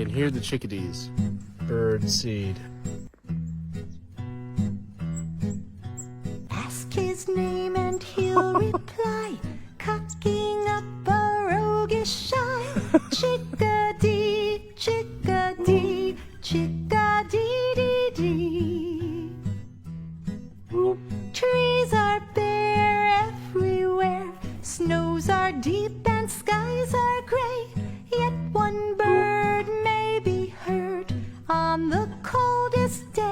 can hear the chickadees. Birdseed. Ask his name and he'll reply, cocking up a roguish eye. Chickadee, chickadee, chickadee-dee-dee. Trees are bare everywhere, snows are deep and skies are gray. Yet one bird may be heard on the coldest day.